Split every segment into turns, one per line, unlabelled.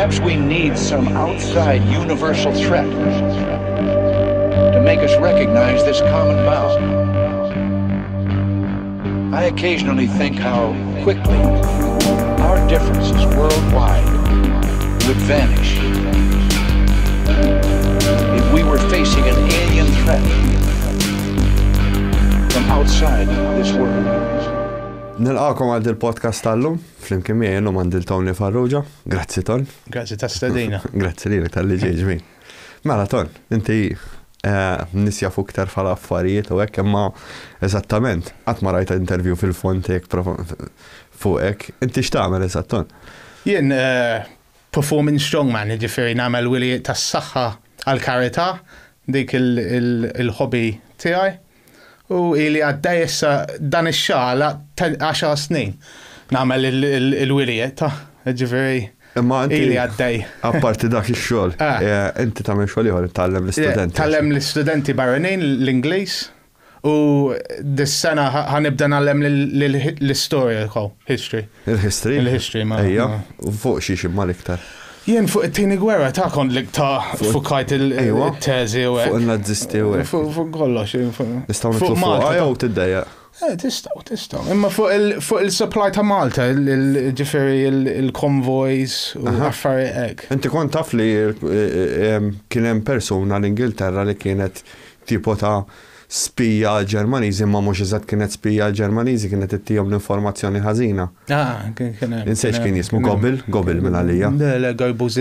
Perhaps we need some outside universal threat to make us recognize this common bound. I occasionally think how quickly our differences worldwide would vanish if we were facing an alien threat from outside this world.
Nilqakom għal il-podcast tal-lum, flimkien miegħi llum għandi Tony Farrugia. Grazzi Ton.
Grazzi ta' stedina.
Grazzi lilek tal-li ġejġ. Mela Ton, inti nisja fuq iktar affarijiet u hekk imma eżattament qatt ma rajt interview fil-font fuq hekk. Inti x'tagħmel eżatt Ton?
Jien performing strongman, jiġifieri nagħmel wilijiet tas-saħħa għall-karità, dik il-hobby tiegħi. U ili għaddej issa dan ix-xahar 10 snin nagħmel il-wilijiet ta' ġifieri ili għaddej.
Apparti dak ix-xogħol, inti tagħmel xogħol ieħor tgħallem l-istudenti.
Tgħallem l-istudenti barranin l-Ingliż u dis-sena ħanibda nagħllem l-istorja wkoll, history.
Il-history?
Il-history ma.
Ejja, fuq xi imma l-iktar.
Jien fuq it-tieni gwerra ta' kont l-iktar fuq kajt il-teżi u hekk.
Fuq il-nazzisti u hekk.
Fuq kollox.
Nistgħu nitlu fuq jew tiddejjaq.
Tistgħu. Imma fuq il-supply ta' Malta, ġifieri il-convoys u affarijiet hekk.
Inti kont taf li kien hemm persuna l-Ingilterra li kienet tipo ta' spija Ġermaniżi, ma mhux eżatt kienet spija Ġermaniżi, kienet ittihom l-informazzjoni ħażina.
Kien hemm.
Insejx kien jismu Goebbels minn għalija.
Le Goebbels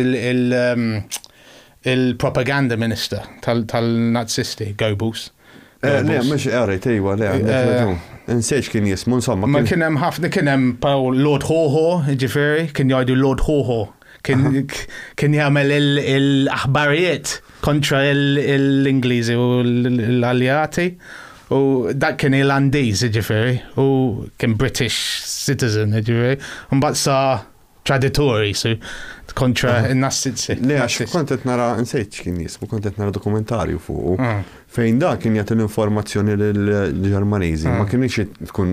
il-propaganda minister tal-Nazisti, Goebbels.
Le, mhux qrejt ejwa, le. Insejx kien jismu insomma.
Ma kien hemm ħafna kien hemm Lord Hoho, ġifieri, kien jgħidu Lord Hoho. Kien jagħmel il-aħbarijiet kontra l-Ingliżi u l-Aljati u dak kien Irlandiż ġifieri u kien British citizen ġifieri u mbagħad sa traditori kontra n-Nazisti.
Le għax kont qed nara nsejt x'kien jismu, kont qed nara dokumentarju fuq fejn dak kien jagħti l-informazzjoni lill-Ġermaniżi, ma kienx tkun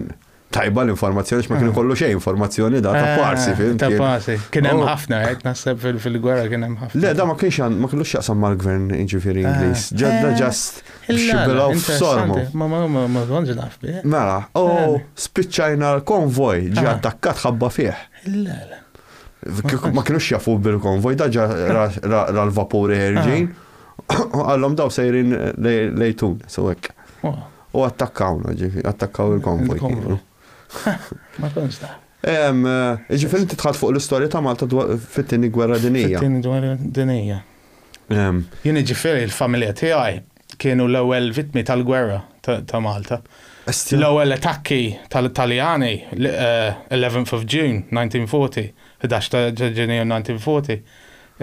tajba l-informazzjoni, ma kienu kollu xejn informazzjoni da ta' parsi.
Ta' parsi. Kien hemm ħafna, naħseb fil-gwerra kien hemm ħafna.
Le, da ma kellux jaqsam mal-gvern ġifieri Ingliż. Ġadda ġast xibbilgħu f'sormu.
Ma konġ naf bih.
Mela, spiċċajna l-konvoj ġie attakkat ħabba fih. Ma kienux jafu bil-konvoj, da ġa l-vapuri ħerġin u għallhom daw sejrin lejtun, so hekk. U attakkawna ġifieri, attakkaw il-konvoj.
Ma konx da.
Ġifieri inti tħadd fuq l-istorja ta' Malta fit-tieni gwerra dinjija.
Fit-tieni gwerra dinjija. Jien ġifieri l-familja tiegħi kienu l-ewwel vittmi tal-gwerra ta' Malta. L-ewwel attakki tal-Italjani 11th of June 1940, 11 ta' Ġunju 1940.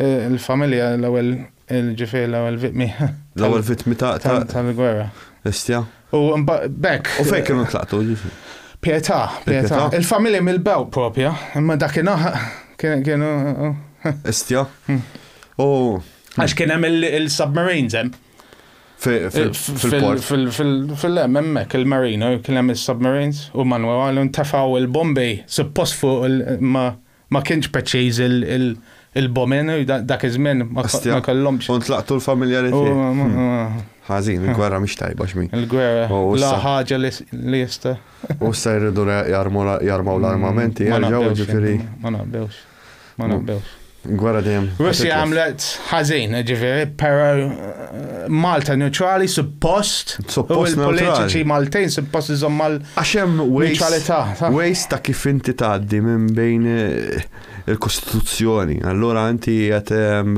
Il-familja l-ewwel ġifieri l-ewwel vittmi.
L-ewwel vittmi
tal-gwerra.
Istja.
U bekk.
U fejn kienu tlaqtu ġifieri?
Pietà. Il-familja mill-Belt propja, imma dakinhar kienu.
Istja.
Għax kien hemm il-submarines hemm.
Fil-port.
Fil-hemm hemmhekk il-Marino kien hemm is-submarines u Manuel ntefgħu il-bombi suppost fuq ma kienx preċiż il-bombin u dak iż-żmien ma kellhomx.
U ntlaqtu l-familjari tiegħek. Ħażin, il-gwerra mhix tajba x'min.
Il-gwerra la ħaġa li jista'.
U issa jridu jarmaw l-armamenti jerġgħu ġifieri.
Ma naqbewx.
Gwerra dejjem.
Russja għamlet ħażin ġifieri, però Malta neutrali suppost u l-politiċi Maltejn suppost iżomm mal-neutralità.
Ways ta' kif inti tgħaddi minn bejn il-Kostituzzjoni. Allura inti qed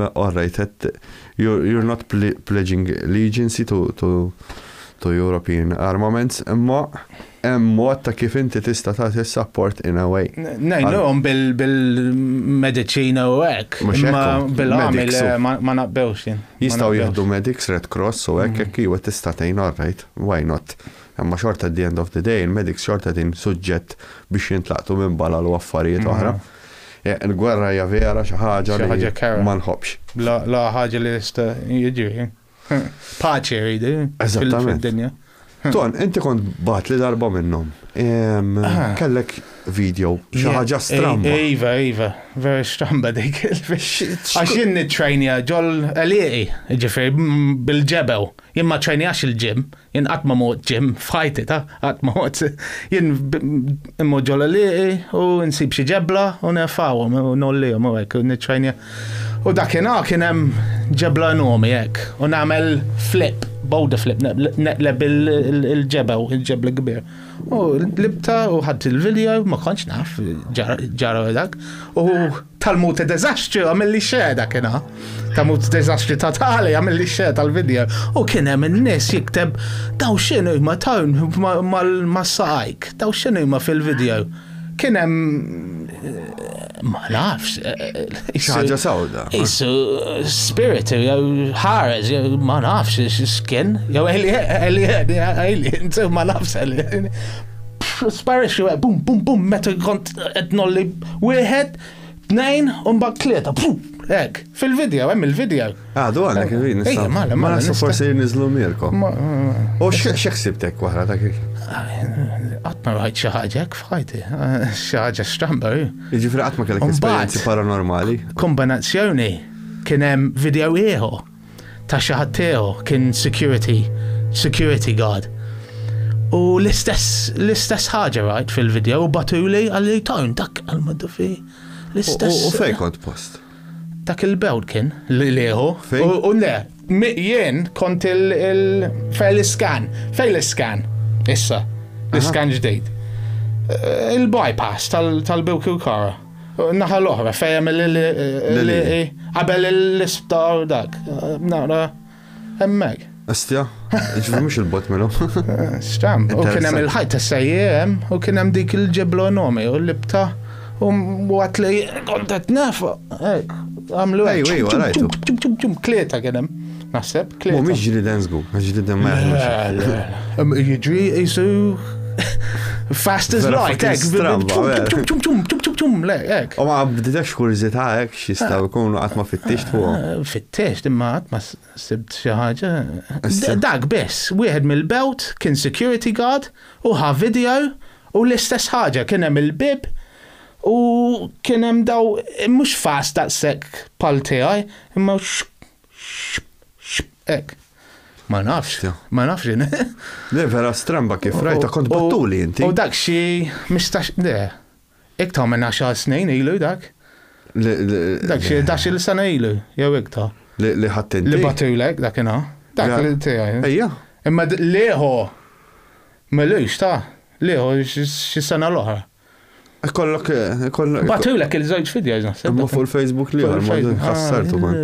alright, you're not pledging allegiance to European armaments, imma hemm mod ta' kif inti tista' tagħti support in a way.
Ngħidulhom bil-mediċina u hekk, imma bil-għamil ma naqbewx jien.
Jistgħu jieħdu medics, Red Cross u hekk iwa tista' tgħin alright, why not? Imma xorta at the end of the day, il-medics xorta din suġġett biex jintlaqtu minn balal u affarijiet oħra. Il-gwerra hija vera xi ħaġa li ma nħobbx.
La ħaġa li tista' jiġri. Paċi jridu fid-dinja.
Ton, inti kont bat li darba minnhom. Kellek video, xi ħaġa stramba.
Iva, very stramba dik. Għax jien nittrejnja ġol għaliqi, ġifieri bil-ġebel. Jien ma trejnjax il-ġim, jien qatt ma mort ġim f'ħajti qatt ma mort. Jien imma ġol għaliqi u nsib xi ġebla u nefawhom u nollihom u hekk u nittrejnja. U dakinhar kien hemm ġebla enormi hekk u nagħmel flip. Bowda flip, neqleb il-ġebel, il-ġebel kbir. U libta u ħadd il-video, ma konċ naf, ġara dak. U tal-mut dezastru għamilli xej dakinhar. Tal-mut dezastru totali għamilli xej tal-video. U kien hemm in-nies jikteb daw x'inhu ma tawn mas-sajk, daw x'inhu ma fil-video. Kien hemm ma nafx.
Ħaġa sawda.
Isu spiritu, jew ħares, jew ma nafx skin, jew alien, ma nafx alien. Sparitu, bum, bum, bum, meta kont qed nolli wieħed, tnejn, u mbagħad tlieta, hekk, fil-video, hemm il-video.
Du għalek il-video nista'. Ma nista' forsi niżlu mirkom. U x'ħsibtek wara dak?
Qatt ma rajt xi ħaġa hekk f'ħajti, xi ħaġa stramba.
Jiġifieri qatt ma kellek esperjenzi paranormali.
Kombinazzjoni kien hemm video ieħor ta' xi ħadd ieħor kien security guard. U l-istess ħaġa rajt fil-video u batuli għalli tawn dak għal-maddu fi l-istess.
U fejn kont post?
Dak il-bewd kien l-ieħor. U le, jien kont fejn l-iskan. Issa, l-iskan ġdejt. Il-bypass tal-Bilku Kara. Naħa l-oħra, fejem qabel l-isptar dak. Nara, hemmhekk.
Astja, ġifieri mhux il-bot milu.
Stamp, u kien hemm il-ħajt tas-sejjem, u kien hemm dik il-ġebla enormi, u l-libta, u għat li kont qed nefoq. Għamlu għajtu. Klieta kien hemm. Naħseb, klieta.
Mhumiex ġriden żgur, ġriden ma jaħlux.
Jiġri jisu fast as light, hekk.
U ma bdidex kuriżità hekk x'jistgħu jkunu qatt ma fittixt fuqhom.
Fittixt imma qatt ma sibt xi ħaġa. Dak biss, wieħed mill-belt kien security guard u ħa video u l-istess ħaġa kien hemm il-bib u kien hemm daw mhux fast daqshekk pal tiegħi imma hekk. Ma nafx jien.
Le vera stramba kif rajta kont battuli inti.
U dak xi mistax iktar minn 10 snin ilu dak. Dak xi 11 sena ilu jew iktar.
Li ħadd inti.
Li battulek dakinhar. Dak li tiegħi.
Ejja.
Imma lieħu melux lieħu xi sena l-oħra.
Kollok.
Battulek il-żewġ videos naħseb.
Imma fuq il-Facebook lieħu ma ħassartu man.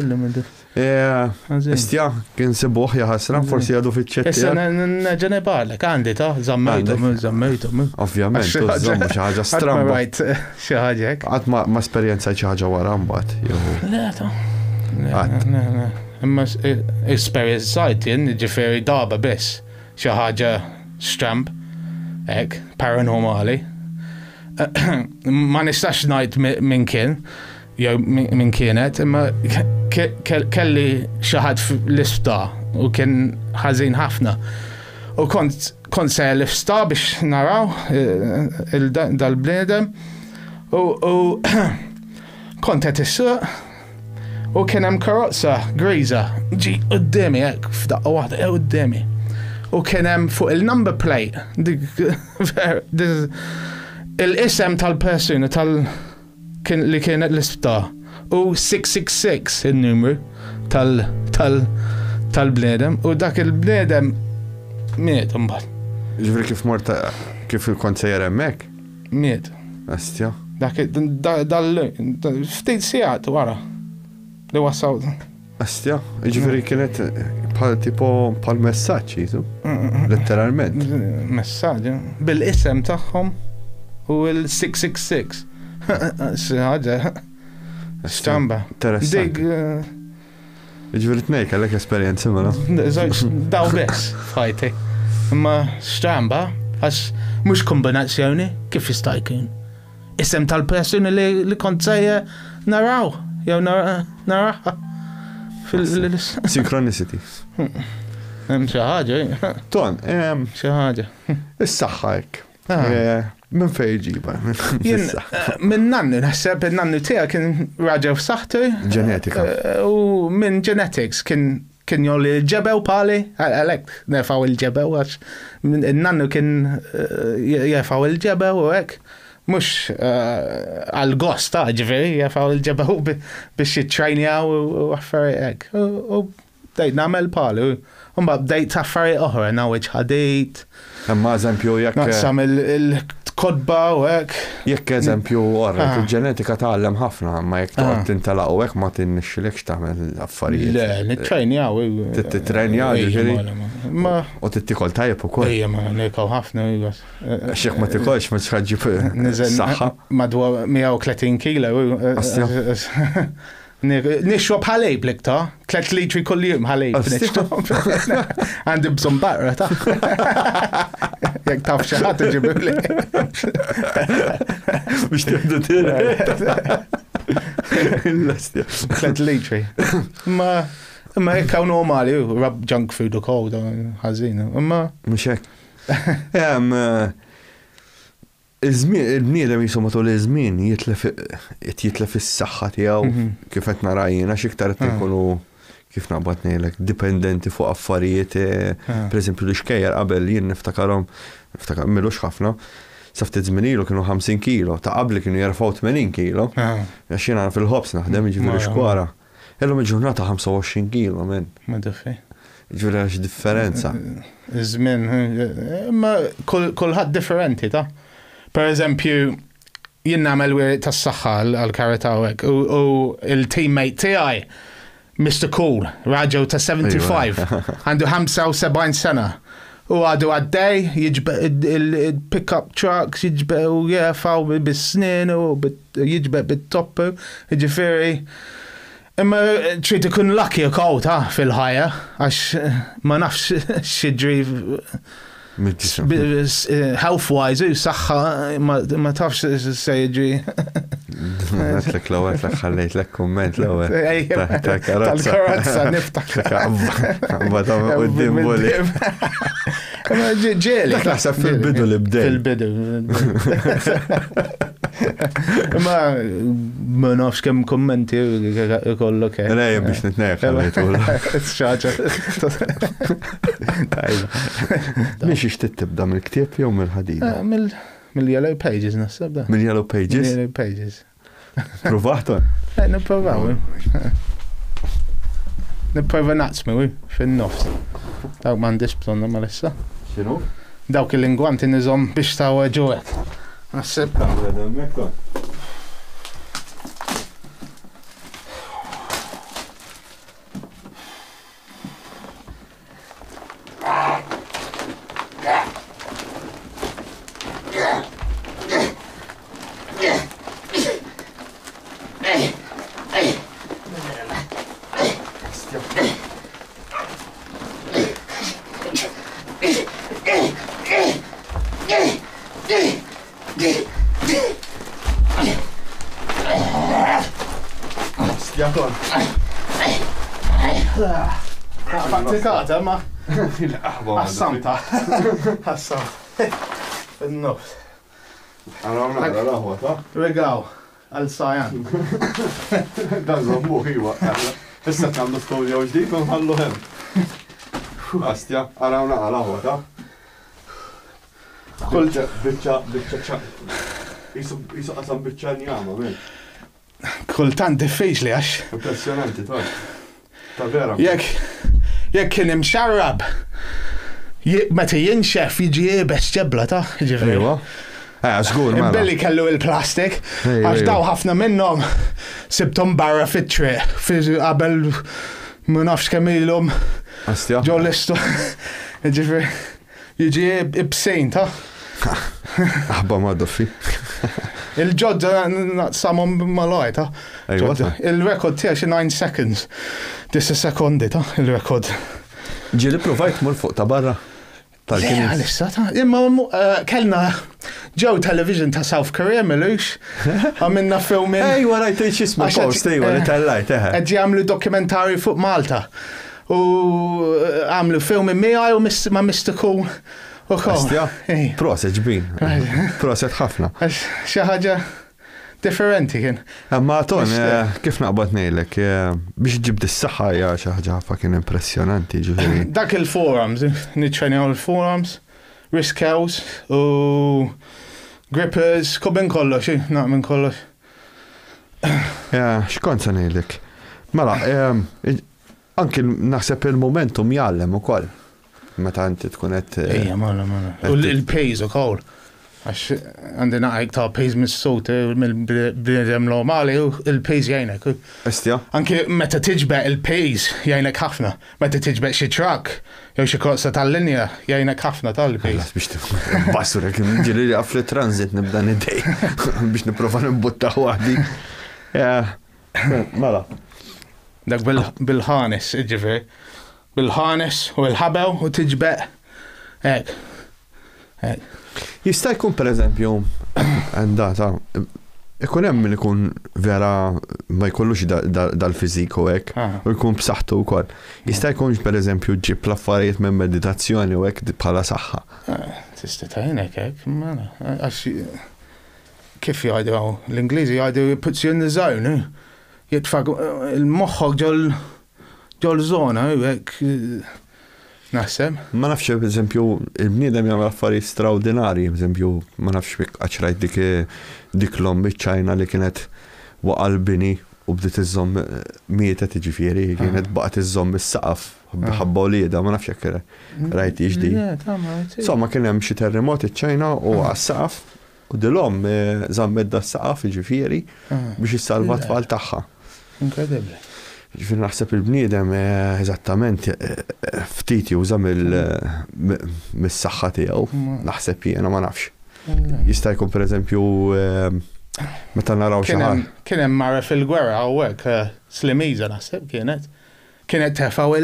Istja, kien sebuħ jaħasra, forsi għadu fiċċetti.
Issa neġene barlek, għandi zammejtum.
Ovvjament, zammu xaħġa stramba.
Rajt xaħġek.
Għat ma esperienza xaħġa wara mbat.
Imma experience sajt jen, ġifiri darba biss. Xaħġa stramp, ek, paranormali. Ma nistax najt minn kien. Jew minn kienet, imma kelli xaħad l-isptar u kien ħażin ħafna. U kont se l-isptar biex naraw dal-bniedem u kont qed issuq u kien hemm karozza griża ġi qudiemi hekk f'daqqa waħda qudiemi. U kien hemm fuq il-number plate il-isem tal-persuna li kienet l-isptar u 666 il-numru tal-bnedem u dak il-bnedem miet mbagħad.
Ġifieri kif morta kif kont sejjer hemmhekk?
Miet.
Astja.
Dak ftit sigħat wara li wassaw.
Astja, ġifieri kienet bħal messaġġ jisu. Letteralment.
Messaġġ bil-isem tagħhom u l-666. Ħaġa stamba.
Dik ġifieri tnejn kellek esperjenzi mela.
Daw biss f'ħajti. Imma stamba għax mhux kombinazzjoni kif jista' jkun. Isem tal-persuni li kont sejja naraw jew naraha
Synchronicity.
Hemm xi ħaġa.
Ton,
xi ħaġa.
Is-saħħa hekk. Minn fejn ġiba.
Minn nannu, naħseb il-nannu tiegħek kien raġel f'saħħtu.
Ġenetika.
U minn genetics kien jolli l-ġebel pali, għalek nefaw il-ġebel, għax il-nannu kien jefaw il-ġebel u għek. Mux għal-gost ta' ġveri, jefaw il-ġebel biex jittrajnjaw u għaffari għek. U dejt namel pali, u mbab dejt affari oħra, nawieġ ħadejt.
Imma eżempju jekk.
Naqsam il-kodba u għek.
Jekk eżempju għorra, il-ġenetika tgħallem ħafna, ma jekk toqgħod tintalaq u hekk ma tinnixxilekx tagħmel affarijiet.
Le, nittrajnjaw.
Tittrajnjaw ġifieri. U tittikol tajjeb ukoll.
Ejja ma nikaw ħafna.
X'jekk ma tikolx ma tħaġġib saħħa. Madwar
130 kilo. Nixrob ħalejb l-iktar, 3 litri kull jum ħalejb nixrob. Għandi bżon barra ta' jek taf xaħat ġibili.
Biex tibdu tira.
3 litri. Ma jek kaw normali, rab junk food u kow, ħazina.
Mux hekk. Il-bniedem jisu matul iż-żmien jitlef is-saħħa tiegħu kif qed narajjina x'iktar qed ikunu kif naqbad ngħidlek dipendenti fuq affarijiet pereżempju l-xkejjer qabel jien niftakarhom milux ħafna sa ftit żmien ilu kienu 50 kilo ta' qabli kienu jerfgħu 80 kilo għax jiena fil-ħobs naħdem jiġifieri xkwara. Illum il-ġurnata 25 kilo minn.
Ma diffi.
Ġifieri għax differenza.
Żmien imma kulħadd differenti ta'. Per eżempju, jien nagħmel wirid tas-saħħa għall-karata u il-teammate tiegħi, Mr. Cool, raġel ta' 75, għandu 75 sena. U għadu għaddej, jiġbeq il-pick-up trucks, jiġbeq u jefaw bis-snin u jiġbeq bit-toppu, ġifieri. Imma trid ikun lucky ukoll ta' fil-ħajja, għax ma nafx x'jiġri health-wise, saħħa ma tafx se jiġri.
Għatlek l-ewwel, għatlek ħallejtlek kumment l-ewwel.
Tal-karozza niftak.
Bada qudiem boli.
Ġieli.
Naħseb fil-bidu li bdej.
Fil-bidu. Ma nafx kemm kummenti kollok.
Lejja biex nitnejjek ħallejtu.
Xaġa.
Miex ixtieq tibda mill-ktieb jew mill-ħadida?
Mill-Yellow Pages naħseb da.
Mill-Yellow Pages?
Mill-Yellow Pages.
Provata?
Nipprovaw. Nipprova naqsmu fin-nofs. Dawk m'għandix bżonna ma lissa.
X'inhu?
Dawk il-lingwanti nizom biex tawa ġuwek. Naħseb. Fattikata ma Assamta. Il-nofs.
Għara,
Regaw, għal-Sajan.
Dan zammu ħiwa. Issa għandu storja ġdid u nħallu hem. Astja, għarawna għal-ħota. Kulġa, bicċa, jisu qasam bicċa njama, minn.
Kultant diffiċli għax.
Impressionanti, ta' vera.
Jekk kien imxarrab, meta jinxef jiġi jibes ġebla ta' ġifri.
Ejwa. Żgur mela.
Imbelli kellu il-plastik, għax daw ħafna minnhom sibtom barra fit-triq, qabel ma nafx kemm ilhom.
Astja.
Ġo listu. Ġifri, jiġi ibsejn ta'.
Aħba ma doffi.
Il-ġodda naqsamhom malaj ta'. Il-rekord tiegħi xi 9 seconds. 10 sekondi ta' il-rekord.
Ġieli provajt mur fuq ta' barra.
Lissa ta' imma kellna Joe Television ta' South Korea milux. Għamilna filmin.
Ejwa rajt x'ismu post ejwa li tellajt eħe.
Qed jagħmlu dokumentari fuq Malta. U għamlu filmin miegħi u ma' Mr. Cool.
Astja, proset ġbin. Proset ħafna.
Xi ħaġa differenti kien.
Amma ton, kif naqbad ngħidlek, biex ġibd is-saħħa hija xi ħaġa kien impressjonanti ġifieri.
Dak il-forearms, niċċenjaw il-forearms, wrist curls u grippers, minn kollox, minn kollox.
X'kont se ngħidlek? Mela, anke naħseb il-momentum jgħallem ukoll. Meta inti tkun qed.
Ejja, mala. U l-pace ukoll. Għax għandi naqgħek ta' pace mis-sut mill-bniedem normali u l-pace jgħinek.
Estja?
Anke meta tiġbeq il-pace jgħinek ħafna. Meta tiġbeq xi truck jew xi korsa tal-linja jgħinek ħafna tal-pace.
Biex bassura kien ġieli għafli transit nibda nidej biex nipprova nimbuttaħ waħdi. Mela.
Dak bil-ħanes, ġifieri. Bil-ħanes u l-ħabew u tiġbeq. Hekk.
Jista' jkun pereżempju għandata ikun hemm min ikun vera ma jkollux dal-fiżiku hekk u jkun b'saħħtu wkoll. Jista' jkun pereżempju ġib l-affarijiet minn meditazzjoni u hekk bħala saħħa.
Tista' tgħinek hekk, mela. Għax kif jgħidu l-Ingliżi jgħidu puts you in the zone. Jitfaq il-moħħok ġol żona hekk naħseb. Ma
nafx pereżempju il-bniedem jagħmel affarijiet straordinarji, pereżempju ma nafx għax rajt dik l-omm biċ-Ċajna li kienet waqa' l-bini u bdiet iżomm mietet jiġifieri, kienet baqgħet iżomm is-saqaf ħabba wlieda, ma nafx hekk rajt jiġdi. Insomma kien hemm xi terremot iċ-Ċajna u għas-saqaf u dilhom żammet das-saqaf jiġifieri biex issalva t-tfal tagħha.
Inkredibbli.
Ġifieri naħseb il-bniedem eżattament ftit juża mis-saħħa tiegħu, naħseb jiena ma nafx. Jista' jkun pereżempju meta naraw xi ħaġa. Kien
hemm mara fil-gwerra hawnhekk Slimiża naħseb kienet tefgħu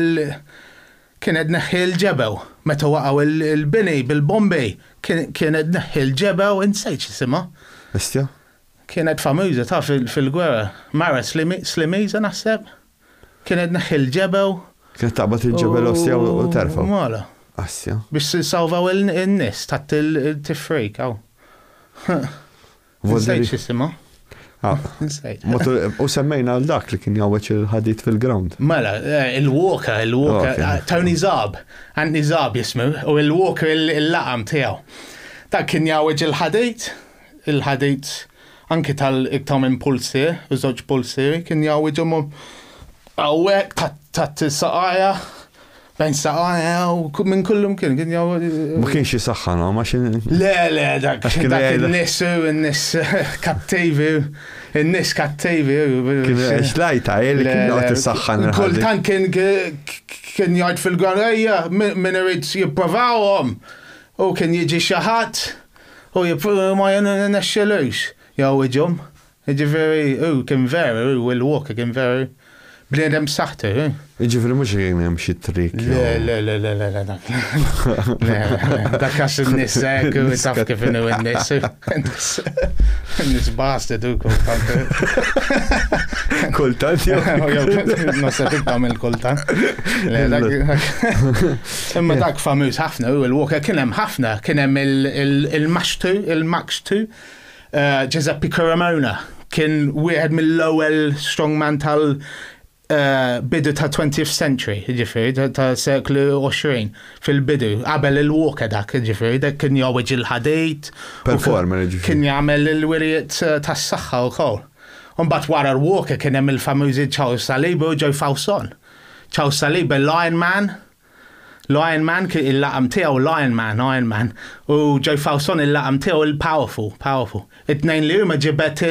kienet neħħi l-ġebew meta waqgħu il-bini bil-bombi kienet neħħi l-ġebew insejt x'isimha.
Istja?
Kienet famuża ta' fil-gwerra mara Slimiża naħseb. Kienet neħħi l-ġebew. Kienet
taqbad il-ġebel ostja u terfaw.
Mala.
Assja.
Biex salvaw il-nis tat il-tifrik għaw. Nsejt xisima.
U semmejna l-dak li kien jawweċ il-ħadit fil-ground.
Mela, il-walker, Tony Zab, Anthony Zab jismu, u il-walker il-laqam tijaw. Dak kien jawweċ il-ħadit anki tal-iktam impulsi, u zoċ pulsi, kien jawweċ għawek tat saqaja, bejn saqaja u minn kullum kien jaw.
Ma kienx jisaxħa, no? Ma xin.
Le, dak il-nis kattivi, il-nis kattivi.
Kien xlajta, li kien għat jisaxħan.
Kultan kien jgħid fil-għarajja, minn irrid jiprovawhom, u kien jiġi xaħat, u ma jenexxelux. Jaw iġum, ġifiri, kien veri, u il-walker kien veri. Bnedem saħtu,
Ġifiri mux hemm xi trik.
Le, dak għax il-nissek u taf kif inhu n-nies. Nis bastard u
kultant.
Nasab iktam il-kultant. Imma dak famuż ħafna u l-walker kien hemm ħafna, kien hemm il-Max 2, Giuseppe Carmona, kien wieħed mill-ewwel strongman bidu ta' 20th century, ġifiri, ta' seklu 20, fil-bidu, qabel il-walker dak, ġifiri, dak kien jawweġ il-ħadejt.
Performer, ġifiri.
Kien jagħmel il-wirijiet ta' s-saħħa wkoll. Mbagħad wara l-walker kien hemm il-famużi Charles Saliba u Joe Fawson. Charles Saliba, Lion Man, il-laqam tiegħu Lion Man, u Joe Fawson il-laqam tiegħu il-Powerful. It-tnejn li huma ġibet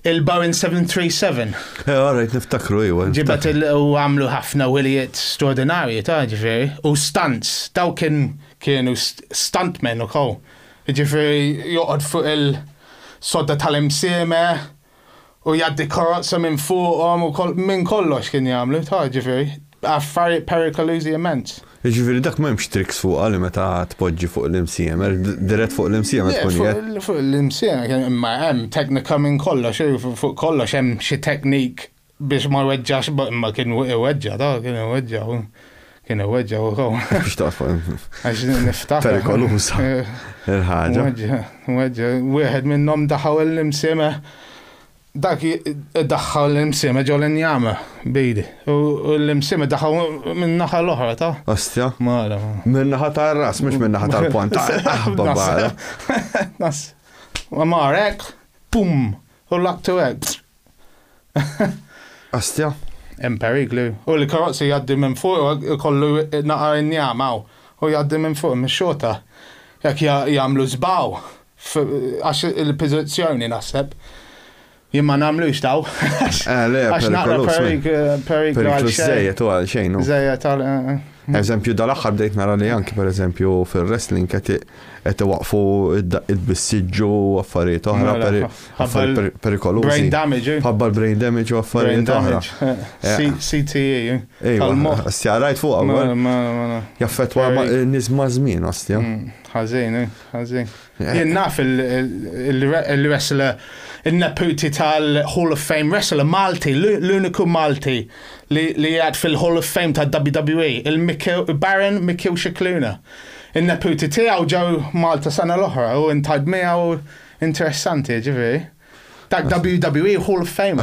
il-Boeing 737.
Għarajt niftakru jwa.
Ġibet u għamlu ħafna wilijiet straordinarji ta' ġifiri. U stunts, daw kienu stuntmen u koll. Ġifiri joqod fuq il-sodda tal-imsieme u jaddi karozza minn fuqhom u minn kollox kien jagħmlu ta' ġifiri. Affarijiet perikolużi immens.
Ġifiri dak m'hemmx triks fuq għalli meta tpoġġi fuq l-imsiemer, dirett fuq l-imsiemer tkun jgħid.
Fuq l-imsiemer imma hemm teknika minn kollox, fuq kollox hemm xi teknik biex ma weġġax imma kien weġġa, kien Kienu weġġa u għaw.
Biex taqfa.
Għax niftaħ.
Perikolusa. Il-ħagġa.
Weġġa. Wieħed minnom daħaw l-imsima. Dak daħħaw l-imsima ġo l-injama bidi. U l-imsima daħħaw minn naħa l-oħra ta'.
Ostja?
Mala.
Minn naħa tal-ras, mux minn naħa tal-pont. Babbara.
Nas. Marek, pum. U laqtu għek.
Ostja?
Periklu. U l-karozzi jaddi minn fuq, kollu naqa injamaw. U jaddi minn fuq, minn xota. Jak jamlu zbaw. Għax il-pozizjoni nasib. Jimma namlux daw.
Le,
għax naqra periklu għal
Zejjet u għal xejn.
Zejjet għal.
Eżempju, dal-axħar bdejt nara li anki per eżempju fil-wrestling għet waqfu id-bissiġġu u affarijiet oħra perikolużi.
Brain damage.
Ħabba l-brain damage u affarijiet oħra.
CTE.
Ejwa, ostja, rajt fuq għawel. Jaffetwa nis mażmin, ostja.
Ħażin. Jien naf il-wrestler, il-neputi tal-Hall of Fame wrestler Malti, l-uniku Malti li għad fil-Hall of Fame tal-WWE, il-Baron Mikil Shikluna. Il-neputi tiegħu ġew Malta sena l-oħra u intajt miegħu interessanti, ġifieri. Dak WWE Hall of Fame,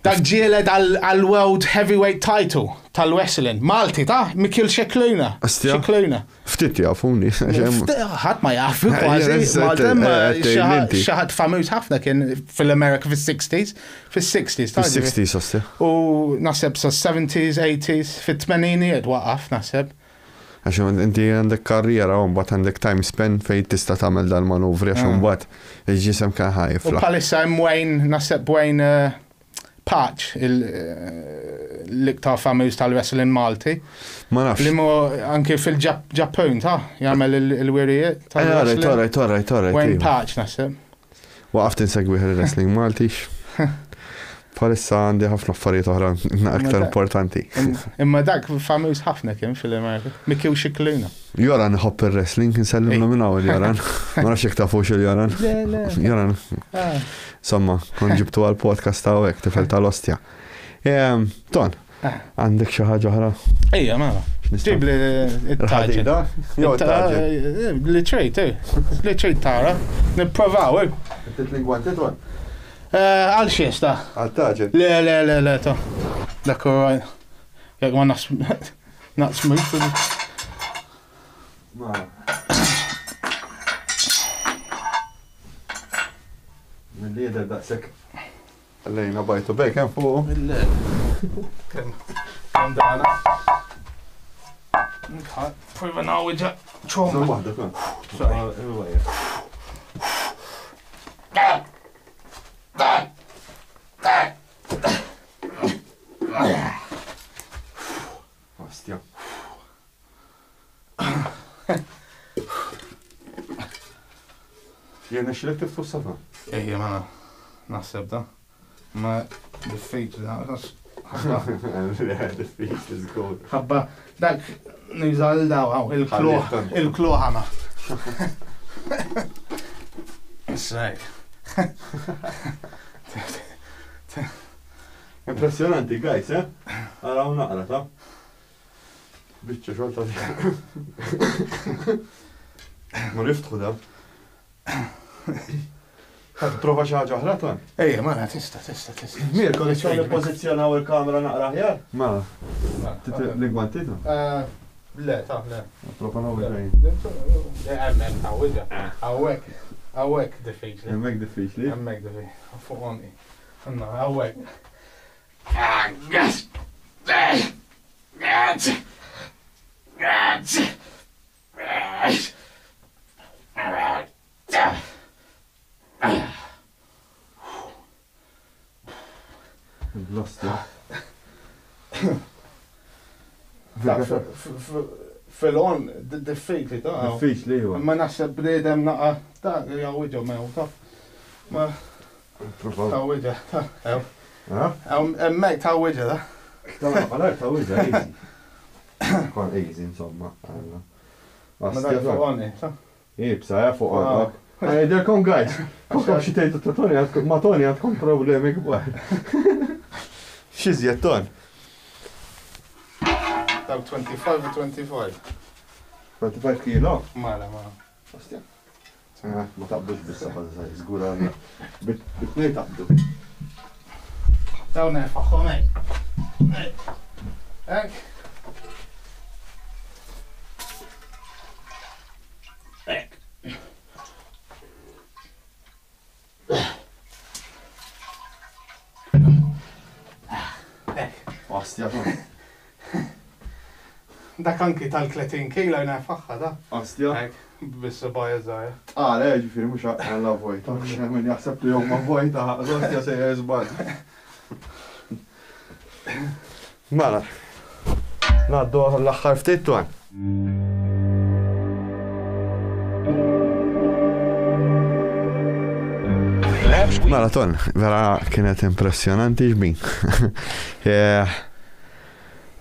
dak ġieled għal-World Heavyweight Title tal-wrestling. Malti, Mikil Shikluna. Shikluna.
Ftit jafuni.
Ħadd ma jafu kważi. Malta xaħat famuż ħafna kien fil-Amerika fis-60s. Fis-60s,
Fis-60s, ostja.
U naħseb sa 70s, 80s, fit-80 waqaf naħseb.
Għax inti għandek karriera u mbagħad għandek time spend fejn tista' tagħmel dal-manuvri għax mbagħad il-ġisem kien ħajf.
U bħalissa hemm Wayne, naħseb Wayne Patch, l-iktar famuż tal-wrestling Malti.
Ma nafx.
Li mo anke fil-Ġappun jagħmel il-wirijiet
tal-wrestling. Torrajt.
Wayne Patch naħseb.
Waqaft insegwi il-wrestling Maltix. Palissa għandi ħafna affarijiet oħra aktar importanti.
Imma dak famuż ħafna kien fil-Amerika. Mikil Shikluna.
Joran ħobb il-wrestling, nsellimna minn hawn Joran. Ma nafx jekk tafux il-Joran. Joran. Somma, kon ġibtu għal-podcast ta' għek, tifel tal-ostja. Ton, għandek xi ħaġa oħra?
Ejja, mela. Ġib li it-taġġel. Li ċejt tara. Nipprovaw,
Titling-gwanti, Ton?
Għal xies ta'
Għal-taġġel?
Le, ta' dak urajt. Jek ma naqsmu.
Mill-li jeder daqsek. Għallejna bajtu bej, kem fuq?
Kem dana. Prova nawġa ċomma.
Wahda, kon. Ostja. Jena xilek tiftu s-safa?
Ejja, ma naħseb da. Ma diffiċli da.
Diffiċli zgod.
Ħabba dak nizal daw il-klu ħana. Issajk.
Impressionanti, guys, Għaraw naqra, ta' Bicċa xolta Ma riftħu da. Għad prova xaħġa ħra, ta'
Ejja, ma tista.
Mirko, li ċolli pozizjonaw il-kamera naqra ħjar? Ma. L-gwanti, ta'?
Le, ta' le.
Prova naw il-għajn.
Għemmek, ta' wġa. Għawek diffiċli.
Għemmek diffiċli?
Għemmek diffiċli. Fuq għoni. Għawek.
Blostja.
Fil-on, diffiċli ta'
Diffiċli, huwa.
Ma naħseb bnedem naqa ta' jgħawġa mew ta' ma ta' wġa ta' emmek ta' wġa ta'
Għalar ta' wġa, easy. Kon easy, insomma.
Ma dak fuq-għoni ta'
Ibsa, fuq għonek. Derkom guys, kom xitejtu ta' Toni, ma' Toni għandkom problemi gbar. Xizjet, Ton?
Daw 25 u 25.
25 kilo?
Mala.
Ostja. Ma taqbux bis-saħħa żgur għandna. Bit-tnejn taqbdu.
Daw nefaħħom hekk.
Ostja.
Dak anki tal-30 kilo nefaħħa da.
Ostja.
Bissa baja zaħja.
Le, ġifiri, mux għalla vojta. Min jaħseb li jom ma vojta, l-ostja se jizbad. Mela, naddu l-axħar ftit tuħan. Mela, ton, vera kienet impressionanti ġbin.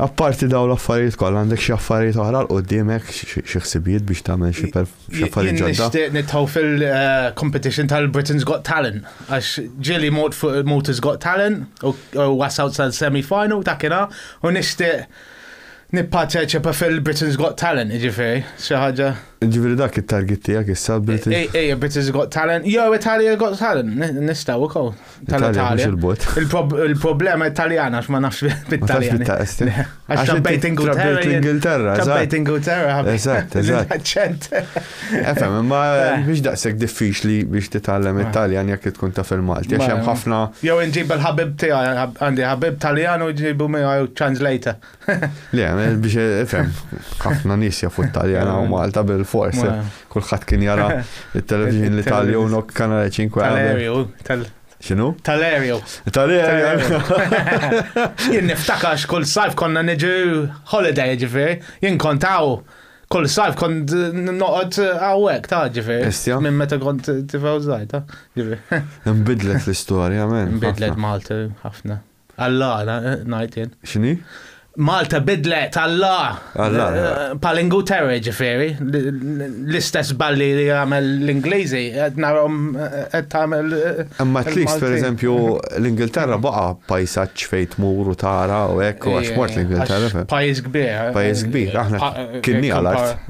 Apparti daw l-affarijiet kollha għandek xi affarijiet oħra l qudiemek xi ħsibijiet biex tagħmel xi affarijiet ġodda.
Nixtieq nitħaw fil-competition tal-Britain's Got Talent għax ġieli mod fuq Malta's Got Talent u wasawt sal-semi-final ta' kiena u nixtieq nipparteċipa fil-Britain's Got Talent, ġifieri, xi ħaġa.
Ġifieri dak it-target tiegħek issa British.
Britain's Got Talent. Jew Italia Got Talent, nistgħu wkoll. Tal-Italja. Il-problema Italjana għax ma nafx bit-Taljan. Għax tabbejt Ingilterra. Tabbejt Ingilterra.
Eżatt. Efhem, imma biex daqshekk diffiċli biex titgħallem Italjan jekk tkun taf il-Malti għax hemm ħafna.
Jew inġib il-ħabib tiegħi, għandi ħabib Taljan u jġibu miegħu translator.
Le, biex efhem, ħafna nies jafu Taljana u Malta bil-forsi. Kulħadd kien jara il-television l-Italja u nok kanale 5.
Tal-Aereo.
X'inhu?
Tal-Aereo. Jien niftakax kull sajf konna niġu holiday ġifieri, jien kont hawn. Kull sajf kont noqgħod hawnhekk ta' ġifieri. Minn meta kont tifgħu żgħir ta' ġifieri.
Inbidlet l-istorja men.
Inbidlet Malta ħafna. Alla ngħid jien.
X'inhi?
Malta bidlet Allah. Pal-Ingilterra ġifieri, l-istess balli li għamel l-Ingliżi, qed narhom qed tagħmel.
Imma at least pereżempju l-Ingilterra baqa' pajsaġġ fejn tmur u tara u hekk u għax mort l-Ingilterra.
Pajjiż kbir.
Pajjiż kbir, aħna kienni għal-art.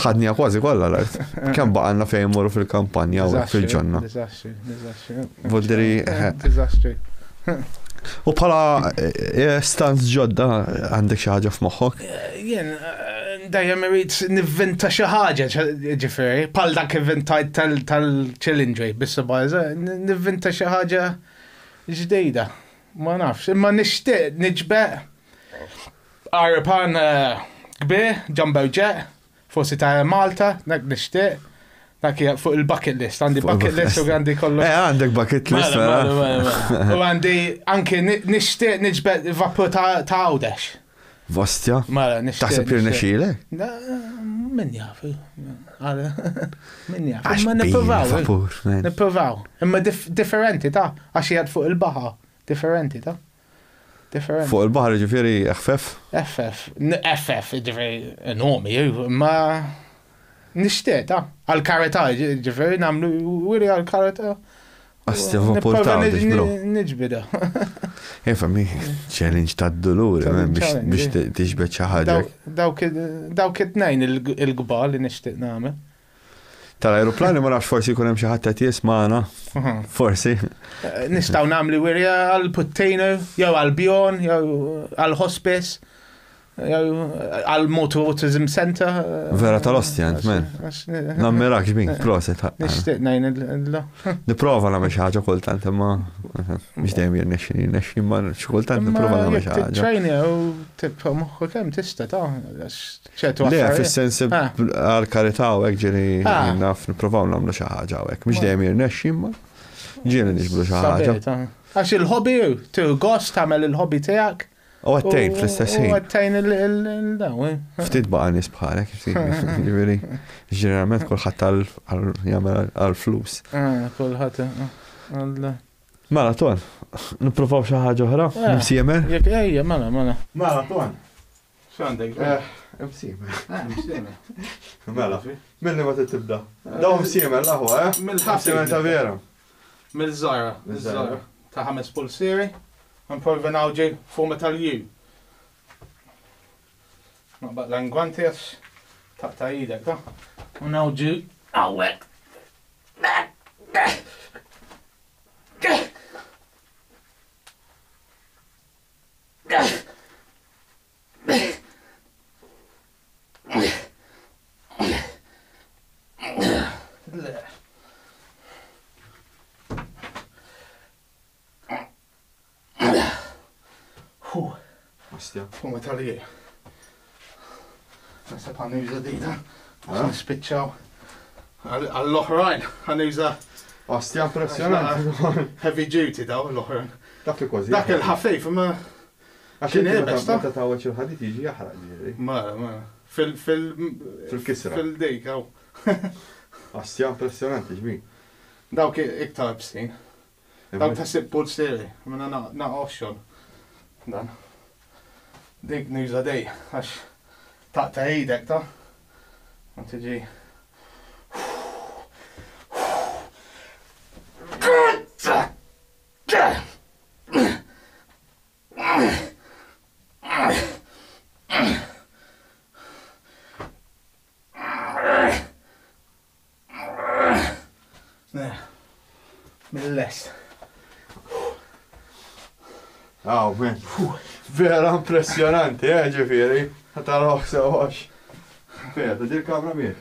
Ħadnija kważi kollha l-art. Kemm baqgħna fejn imorru fil-kampanja u fil-ġonna.
Diżastri.
U bħala stanz ġodda għandek xi ħaġa f'moħħok?
Jien dejjem irid nivvinta xi ħaġa ġifieri, bħal dak ivvintajt tal-challenge bis-sebgħa, nivvinta xi ħaġa ġdida. Ma nafx, imma nixtieq niġbeq Arpan kbir, jumbo jet, forsi ta' Malta, dak nixtieq. Dak fuq il-bucket list, għandi bucket list u għandi kollu.
Għandek bucket list,
u għandi anke nixtieq niġbed vapur ta' għawdex.
Vostja? Taħseb li nexxielek?
Min jafu. Min jafu. Imma nipprovaw. Imma differenti ta' għax jgħad fuq il-baħar. Differenti ta'.
Fuq il-baħar ġifieri FF?
FF ġifieri enormi, imma nixtieq ta' għal-karata ġifieri nagħmlu wiri għal-karata.
Astja vapur ta'
niġbida.
Fami, challenge ta' d-dolur, biex tiġbed xi ħaġa.
Dawk it-tnejn il-gbal li nixtieq nagħmel.
Tal-aeroplani ma nafx forsi jkun hemm xi ħadd qed jisma'na. Forsi.
Nistgħu nagħmlu wirja għall-Puttino, jew għall-Bjon, jew għall-Hospice. Għal-Motor Autism Center.
Vera tal-Ostja, men. Nammerak ġbin, proset.
Nishtiq najn illa.
Niprofa nagħmel xi ħaġa kultant, imma mhux dejjem jirnexxi ma xi kultant nipprova nagħmel xi ħaġa.
Trajni u tibqa' moħħok kemm tista' ta'
Le, fis-sens għall-karità u hekk ġieli naf nippruvaw nagħmlu xi ħaġa u hekk. Mhux dejjem jirnexxi imma ġieli niġbdu xi ħaġa. Għax il-hobby tu gost tagħmel il-hobby tiegħek. U għattejn fl-istessin.
U għattejn il-daw.
Ftit baqa nis bħalek, ġiviri, ġeneralment kullħat jgħamil għal-flus.
Kullħat,
Mela, Tuan, niprofaw xaħġa oħra? Msiemer?
Ejja, mela.
Mela, Tuan.
Xandek?
Msiemer. Mela, mill-li ma t-tibda. Daw msiemer, laħu, Msiemer ta' vera.
Mill-żara. Ta' 5 pulsieri. Nipprova nawġi forma tal-ju. Naqbaq l-angwanti għax taqta' idek, ta' u nawġu għawek. Fu ma tal-jie. Nasab għanuża dita. Għan spiċċaw. Għall-oħrajn. Għanuża.
Ostja impressionanti.
Heavy duty daw l-oħrajn.
Dak li kważi.
Dak il-ħafif ma.
Għaxin meta tawa ċil-ħadit jiġi jaħraq ġiri.
Ma. Fil-kisra. Fil-dik għaw.
Ostja impressionanti ġbi.
Dawk iktar bsin. Dawk ta' sib pulsiri. Minna naqoxxon. Dan. Dik nuża dej, għax taqta' idek ta' ma tiġi. Mill-lest.
Aw, men. Vera impressionanti, ġifiri. Għataraw sewax. Vera, dir kamra miet.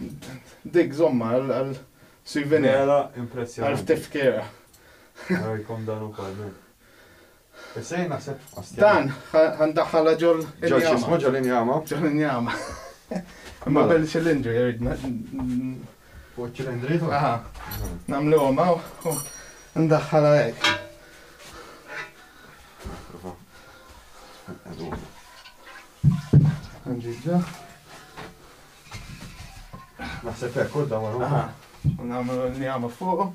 Dik zomma għal-souvenir.
Vera impressionanti.
Għal-tifkira.
Għajkom dan u kol, men. Essejna se.
Dan, għandaħħala ġol
il-njama. Ġol il-njama.
Ġol il-njama. Ma bil-ċilindri jridna.
U ċilindri?
Aha. Namlu għoma u ndaħħala għek. Nġidġa.
Naħseb hekk da wara.
Nagħmlu l-njama fuq.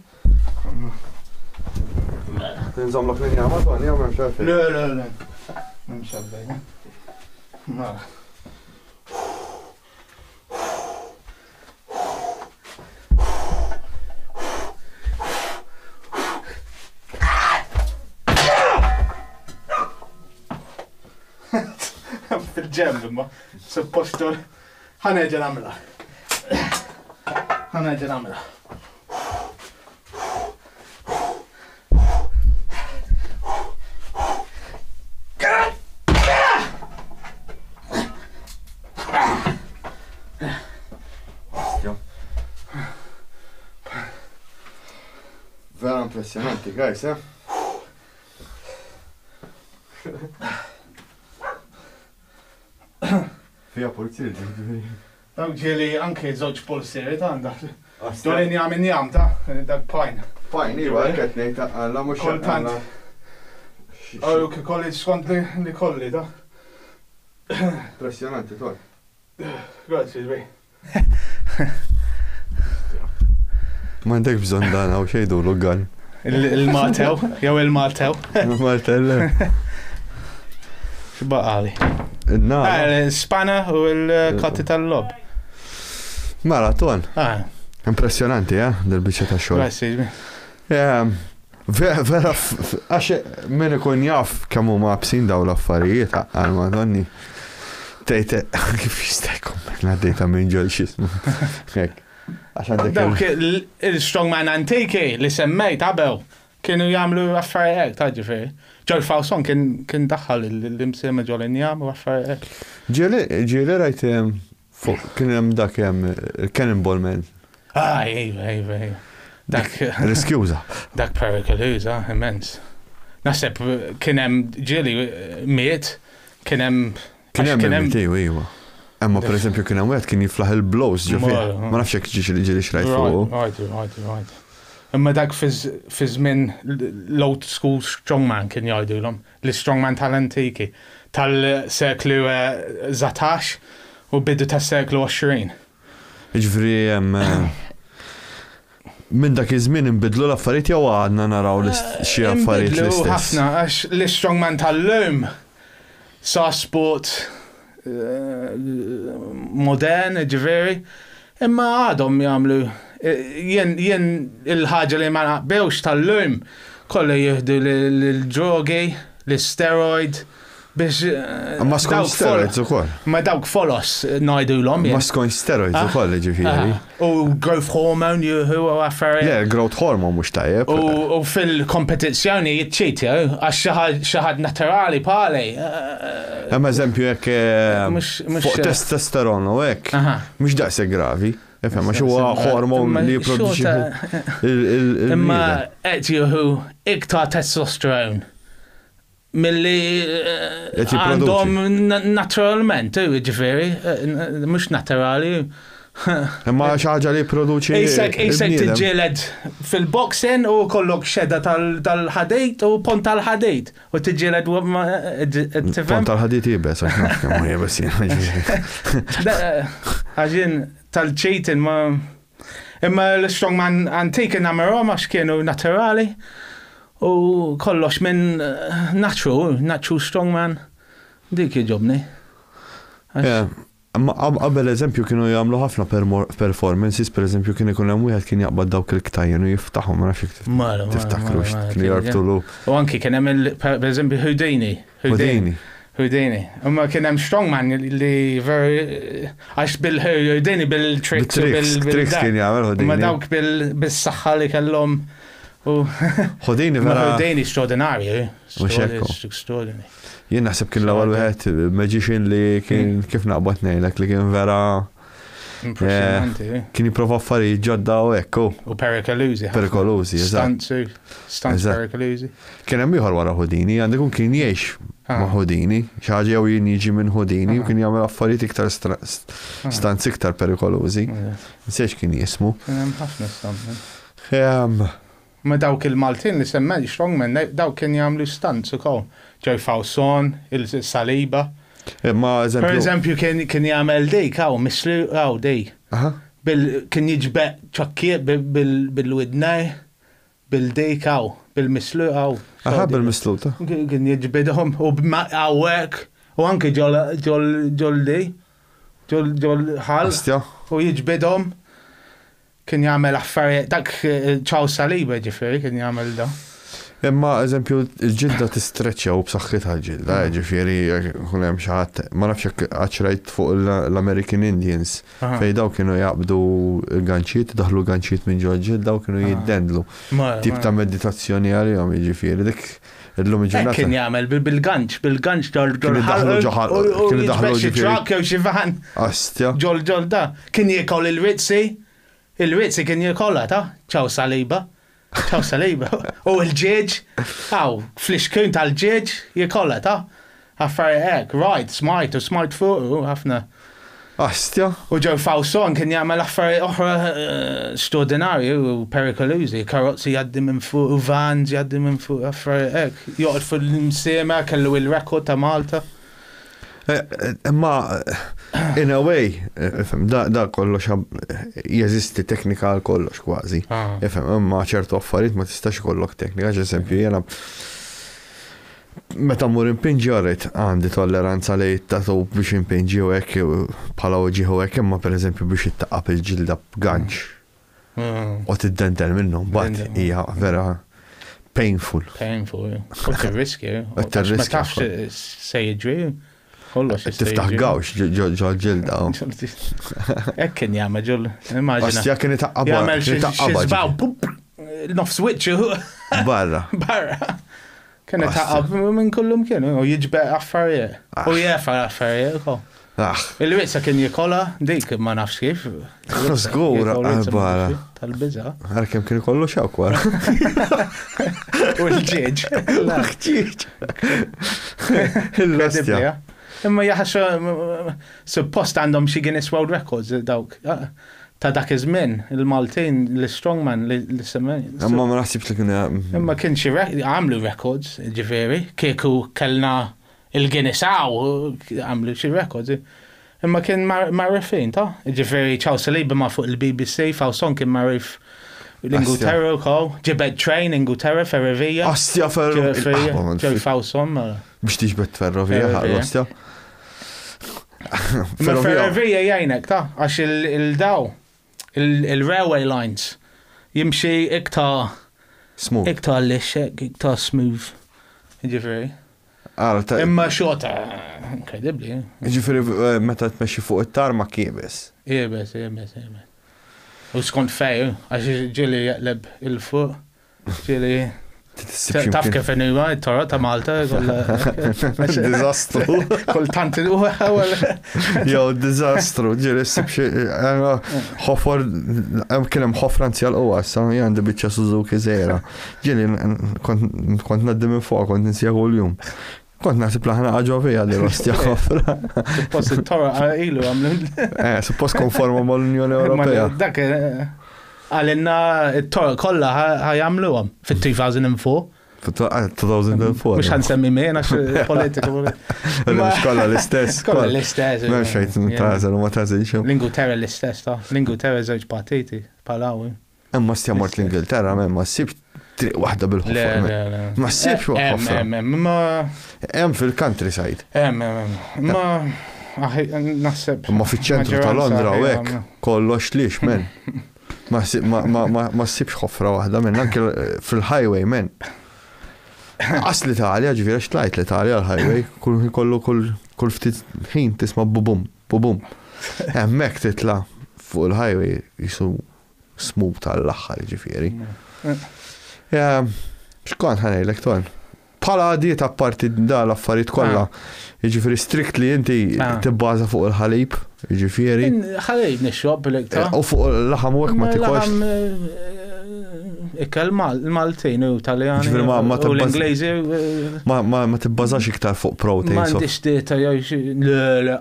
Tinżommlok l-njama tani jew m'hemmx għalfejn?
Le. M'hemmx għalfejn. Mela. Fil-ġemb imma, suppostor, ħaneġa namla.
Vera impressionanti, guys, eh? Fija polizija ġifiri.
Dawk ġieli anke żewġ polsieri ta' għandak. Dol injam ta' dak pajn.
Pajn, iwa, għet nejt għalla mux
Kultant. Għallu ki kolli skont li kolli ta'.
Impressionanti, tol.
Grazie, ġbej.
Ma ndek bżon dan għaw xejdu l-għan.
Il-Maltew, jew il-Maltew.
Il-Maltew.
X'baqali? Spana u l-kotti tal-lob.
Maraton. Impressionanti, del-bicċa ta' xogħol.
Grazie.
Vera, għax min ikun jaf kemm huma absin daw l-affarijiet għal Madonni. Tejte, kif jista' jkun għaddejta minn ġol x'ismu.
Dawk il-strongman antiki li semmejt qabel kienu jagħmlu affarijiet ta' ġifieri. Ġol Fawson kien daħħal l-imsema ġol injam u affarijiet.
Ġieli rajt kien hemm dak il-Cannonball Man.
Iva. Dak
riskjuża.
Dak perikoluża immens. Naħseb kien hemm ġieli miet, kien hemm
iwa. Emma per esempio kien hemm wieħed kien jiflaħ il-blows ġifieri. Ma nafx hekk ġieli xrajt fuq.
Right. Imma dak fi żmien l-old school strongman kien jgħidulhom, l-strongman tal-antiki, tal-seklu 17 u bidu tas-seklu 20.
Ġifieri minn dak iż-żmien inbidlu l-affarijiet jew għadna naraw xi affarijiet l-istess.
Ħafna għax l-strongman tal-lum sa sport modern, ġifieri, imma għadhom jagħmlu jien il-ħaġa li ma naqbewx tal-lum kollu jieħdu l-drogi, l-steroid biex.
Ma skont steroids ukoll.
Ma dawk folos ngħidulhom.
Ma skont steroids ukoll ġifieri.
U growth hormone juhu u affarijiet.
Le, growth hormone mhux tajjeb.
U fil-kompetizzjoni jiċċit għax xi ħadd naturali bħali.
Hemm eżempju hekk fuq testosteron u hekk mhux daqshekk gravi. Ifhem għax huwa hormon li jipproduċi
imma qed jieħu iktar testosteron milli għandhom naturalment, ġifieri, mhux naturali.
Imma xi ħaġa li jipproduċi.
Isek tiġġieled fil-boxing u kollok xeda tal-ħadejt u pont tal-ħadejt u tiġġieled
pont tal-ħadejt jibes għax naf kemm jibes
għaxin tal-ċejtin ma imma l-strongman antik namerom għax kienu naturali u kollox minn natural strongman dik jġobni.
Qabel eżempju kienu jagħmlu ħafna performances, per eżempju kien ikun hemm wieħed kien jaqbad dawk il-ktajjen u jiftaħhom ma nafx tiftakru kien jarbtulu.
U anki kien hemm per eżempju Houdini. Imma kien hemm strongman li għax bil-Houdini bil-tricks
kien jagħmel Houdini.
Ma dawk bis-saħħa li kellhom.
Houdini vera.
Houdini straordinarju. Extraordinary.
Jien naħseb kien l-ewwel wieħed magician li kien kif naqbad ngħidlek li kien vera
impressionanti.
Kien jipprova affarijiet ġodda u hekk.
U perikolużi.
Stunts
perikolużi.
Kien hemm ieħor wara Houdini, għandek kien jgħix ma' Houdini, xi ħaġa jew jien jiġi minn Houdini u kien jagħmel affarijiet iktar stunts iktar perikolużi. Nsejx kien jismu.
Kien hemm ħafna stunts. Ma dawk il-Maltin li semmej strongman, dawk kien jagħmlu stunts ukoll. Ġew Fawson, il-Saliba. Per eżempju kien jagħmel dik mislu dik. Kien jiġbeq ċokkiet bil-widnej, bil-dik bil-mislu
bil-mislu ta.
Kien jiġbidhom u hawnhekk u anke ġol di. Ġol ħal u jiġbidhom. Kien jagħmel affarijiet dak ċaw Saliba ġifieri kien jagħmel da.
Imma eżempju il-ġilda tistreċċja u b'saħħitha l-ġilda, ġifieri kun hemm xi ħadd ma nafx hekk għax fuq l-American Indians fejn daw kienu jaqbdu ganċiet, daħlu ganċiet minn ġol ġilda u kienu jiddendlu. Tip ta' meditazzjoni għalihom jiġifieri dik illum il-ġurnata.
Kien jagħmel bil-ganċ ġol
kienu daħlu
xi trakk jew xi van.
Astja.
Ġol da. Kien jiekol il-Rizzi kien jiekolla ta' ċaw Saliba. U l-ġeġ, fl-ixkun tal-ġeġ jikolla ta' affarijiet hekk, smajt fuq ħafna.
Astja.
U ġew Fawson kien jagħmel affarijiet oħra straordinarju u perikolużi, karozzi jgħaddi minn fuq u vans jgħaddi minn fuq affarijiet hekk. Joqgħod fil-msiema kellu il-rekord ta' Malta.
Imma in a way, da kollox jeżisti teknika għal kollox kważi. Imma ċertu affarijiet ma tistax kollok teknika, eżempju jiena meta mmur impinġi għarret għandi tolleranza li jittatu biex impinġi u hekk bħala uġi u hekk imma pereżempju biex jittaqab il-ġilda b'ganċ u tiddendel minnhom mbagħad hija vera painful.
U tirriski. Ma tafx se jiġri.
Tiftaħ gawx ġol-ġilda.
Ek kien jagħmel ġol.
Għastja kien itaqqaba.
Nofs wiċċu.
Barra.
Kien itaqqab minn kullum kienu u jiġbeq affarijiet. U jefar affarijiet ukoll. Il-wizza kien jikolla dik ma nafx kif.
Żgur barra.
Tal-biża.
Għal kemm kien ikollu xewk wara.
U l-ġieġ.
L-ġieġ. Il-lostja.
Imma jaħxa suppost għandhom xi Guinness World Records dawk ta' dak iż-żmien il-Maltin l-strongman li semmej.
Imma ma naħsibx li kien
imma kien xi għamlu records, ġifieri, kieku kellna il-Guinness għamlu xi records. Imma kien marrifin ta' ġifieri ċaw Saliba ma' fuq il-BBC, Fawson kien marrif l-Ingilterra wkoll, ġibed train Ingilterra ferrovija.
Astja ferrovija.
Ġew Fawson
biex tiġbed ferrovija ħal-ostja.
Ferrovija jgħinek ta' għax il-daw, il-railway lines jimxi iktar smooth, iktar lixek, iktar smooth. Ġifiri. Imma xota, incredibli.
Ġifiri, meta tmexxi fuq it-tarmak jibes.
Jibes. U skont fej, għax ġili jaqleb il-fuq, ġili. Taf kif huwa it-toroq ta' Malta,
Dizastru.
Kultant
Jew dizastru, ġiri ssib xi ħofor kien hemm ħofra anzjal qwa issa għandi biċċa Suzuki żgħira. Ġieli kont ngħaddi minn fuq, kont ninsija kuljum. Kont naħseb laħna ħaġa li rostja ħofra.
Suppost it-toroq ilu għamlu.
Suppost konforma mal-Unjoni Ewropea.
Dak għalinna it-toroq kollha ħajamluhom fit-2004.
Fit-2004.
Mhux ħansemmi min għax politiku.
Mhux kollha l-istess.
Kollha l-istess.
M'hemmx fejn tażel u ma tażilx.
L-Ingilterra l-istess ta' L-Ingilterra żewġ partiti Palawi.
Imma stja mort l-Ingilterra ma ssibx triq waħda bil-ħofra. Ma ssibx ħofra. Hemm fil-countryside.
Ma naħseb.
Ma fiċ-ċentru ta' Londra u hekk kollox lix men. Ma ssibx ħofra waħda minn anke fil-highway men. Qas l-Italja ġifieri xtlajt l-Italja l-highway kollu kull ftit ħin tisma' bubum. Hemmhekk titla' fuq il-highway jisu smooth tal-aħħar ġifieri. X'kont ħanejlek ton? Bħala diet apparti da l-affarijiet kollha. Jiġifieri strictly inti tibbaża fuq il-ħalib, jiġifieri.
Ħalib nixrob bil-iktar.
U fuq l-laħam u hekk ma tikolx.
Ikel Maltin u Taljani u l-Ingliżi.
Ma tibbażax iktar fuq protein.
M'għandix dieta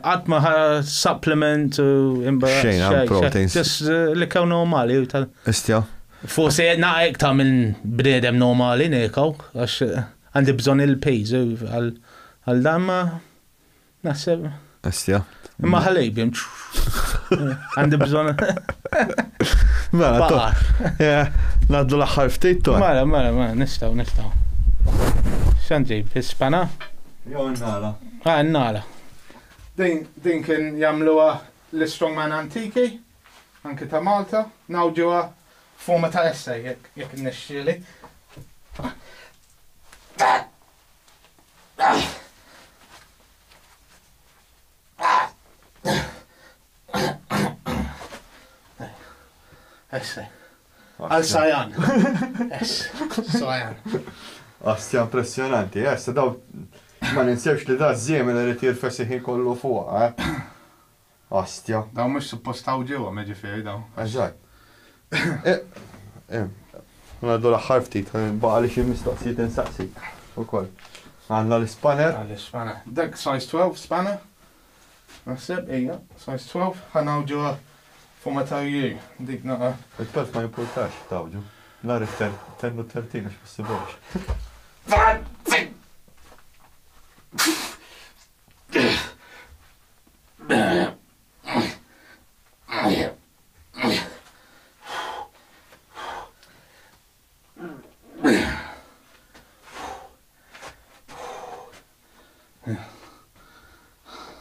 qatt ma supplement u
xejn protein.
Just l-ikel normali.
Istja.
Forsi naqgħu iktar minn bniedem normali nekaw għax għandi bżonn il-pejż għal dan ma naħseb.
Istja.
Imma ħalib għandi bżonn.
Mela, naddu l-aħħar ftit tu.
Mela, nistgħu. X'għandġib, Hispana?
Jew n-nala.
N-nala. Din kien jagħmluha l-Strongman Antiki, anke ta' Malta, nawġuha forma ta' essay jekk nixxieli. Essay. Għal Sayan. Sayan.
Astja impressjonanti, daw ma ninsewx li da żiemel irid jirfes ħin kollu fuq, Astja.
Daw mhux suppost tawġuha ġifieri daw.
Eżatt. Għaddu l-aħħar ftit, baqa li xi mistoqsijiet insaqsi ukoll. Għandna l-spanner.
L-spanner. Dak size 12 spanner. Naħseb hija size 12 ħanawġuha forma ta' ju. Dik naqa.
Il-pelt ma jimpurtax tawġu. Nar it-10 u 13 għax possibux.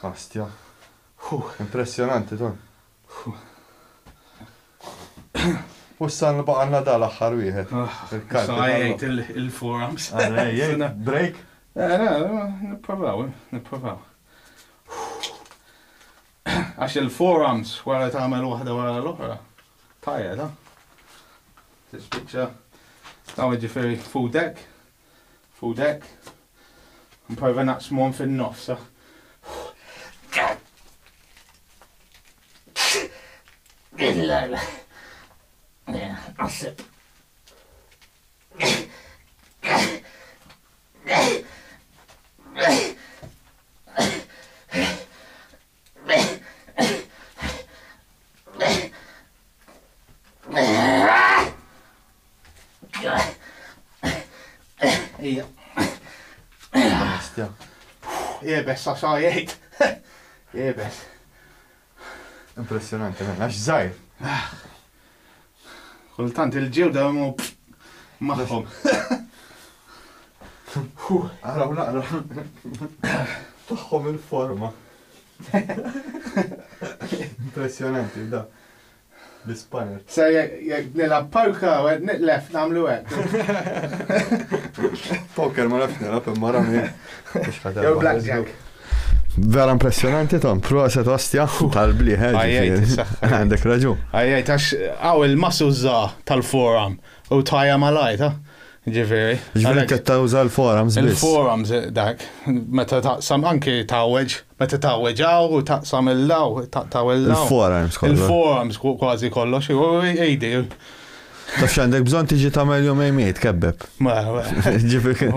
Astja. Impressjonanti ton. U s-san baqanna da l-axħar wieħed.
Sajjajt il-forums.
Break?
Nipprovaw. Għax il-forums wara tagħmel waħda wara l-oħra. Tajja da. Tispiċċa. Daw ġifieri food deck. Nprova naqsmuhom fin-nofs. Għasib. Ija. Jebes, għaxajiet. Jebes.
Impressionanti, għax zaħir.
Kultant il-ġilda mu maħħom.
Naqra. Taħħom il-forma. Impressionanti, da. L-spanner.
Sa jek nilab parka u nitlef namlu għek.
Poker ma nafx nilab imma rami.
Jew blackjack.
Vera impressjonanti Tom, proset ostja tal-bliħ, għandek raġun.
Għajjajt, għax għaw il-muscles tal-forearm u tajja malaj, ta' ġifiri.
Ġifiri t uża l-forums bis.
Il-forums dak, meta taqsam anki taweġ, meta taweġ għaw u taqsam il-law, taqtaw il-law.
Il-forums kollox.
Il-forums kważi kollox, u ejdi.
Taf xandek bżon tiġi tamel jom ejmiet, kebbeb.
Ma,
Ġifiri.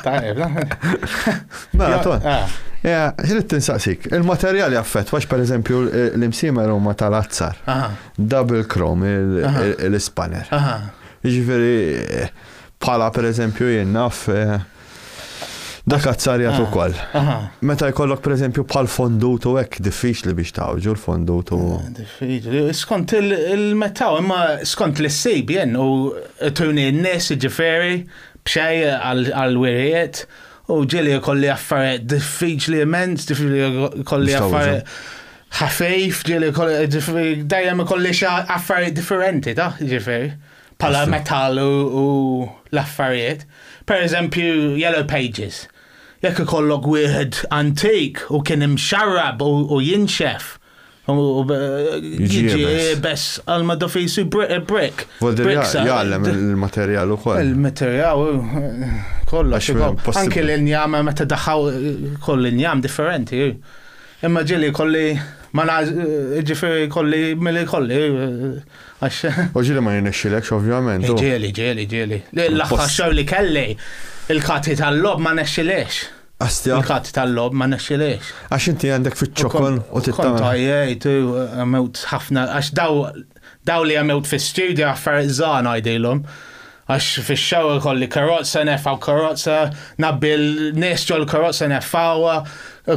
Tajb,
Ma, ton. Ġirit tinsaqsik, il-materjali għaffet, wax per eżempju l-imsimer huma tal-azzar. Double chrome, l-spanner. Ġifiri, pala per eżempju jennaf dak azzarjat ukoll. Meta jkollok per eżempju bħal fondutu hekk diffiċli biex tawġu l-fondutu.
Diffiċli. Skont il-metaw, imma skont l-sib jen u tuni n-nies ġifieri b'xej għal-wirijiet u ġieli jkolli affarijiet diffiċli immens, diffiċli jkolli affarijiet ħafif, ġieli dejjem ikolli affarijiet differenti, ta' ġifieri. Pala metal u l-affarijiet. Per eżempju, Yellow Pages. Jekk ikollok wieħed antik u kien imxarrab u jinxef. Jiġi bess għal-maddu fisu brick.
Jgħallem il-materjal u koll.
Il-materjal kollox. Anki l-injam meta daħħaw koll injam differenti. Imma ġili kolli ma ġifiri kolli mill kolli.
U ġili ma jinexxilekx ovvjament.
Ġili. L-axħa xew li kelli il-kati tal-lob ma nexxilex.
Astja.
Il-kati tal-lob ma nexxilex.
Għax inti għandek fit-ċokon u tittamel.
Kont għajjajt u għamewt ħafna, għax daw li għamewt fi-studio għaffariet zan għajdilom. Għax fi-xew kolli karozza nefaw karozza, nabbi l-nis ġol karozza nefawa,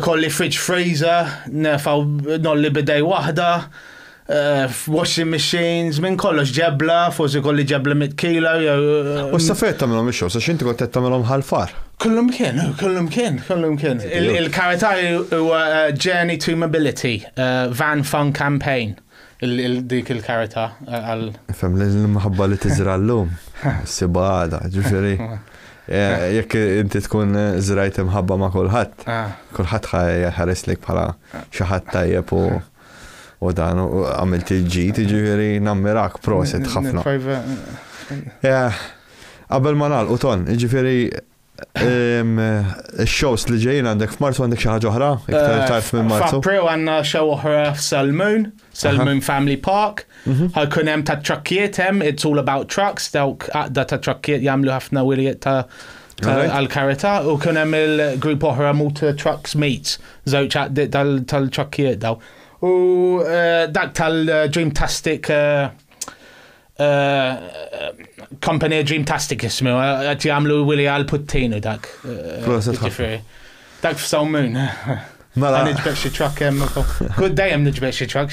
kolli fridge freezer, nefaw nolli bidej wahda, washing machines, minn kollox ġebla, forsi kolli ġebla 100 kilo.
U s-safet tamilom ix-xew, sa xinti kont tamilom ħal-far?
Kullum kien. Il-karatari huwa Journey to Mobility, Van Fun Campaign. Dik il-karata għal.
Fem l-mħabba li tiżrallum. Sibada, ġifiri. Jekk inti tkun zrajt imħabba ma' kulħadd. Kulħadd ħareslik bħala xi ħadd tajjeb u dan u għamilt il-ġid, ġifiri nammirak proset ħafna. Qabel ma nagħlqu ton, ġifiri il-shows li ġejjin għandek f'Marzu għandek xi ħaġa oħra? Iktar tarf minn Marzu?
F'April għandna show oħra f'Salmoon Family Park. Ħajkun hemm ta' trakkiet hemm, it's all about trucks, dawk għaqda ta' trakkiet jagħmlu ħafna wiliet ta' għal-karita u kien hemm il-grupp oħra Motor Trucks Meets, żewġ tal-trakkiet daw. U dak tal-Dreamtastic company Dreamtastic ismu, għat jgħamlu Willi għal-puttinu dak. Dak f'Salmoon. Nġbeċ xie truck jem. Good dajem nġbeċ xie truck.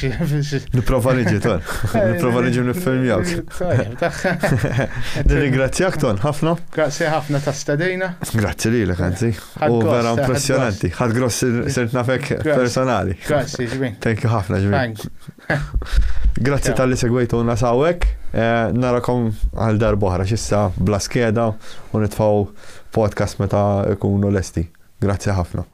Niprofa niġi ton. Niprofa niġi nifilmjawk. Ringrazzjak ton, ħafna.
Grazie ħafna ta' stadina.
Grazzi li l-kanzi. U vera impressionanti. ħad gross sirt nafek personali.
Grazie, ġbin.
Thank you ħafna, ġbin. Grazzi tal-li segwejtu nasawek. Narakom għal darbohra xissa bla skeda u nitfaw podcast meta ikunu lesti. Grazzi ħafna.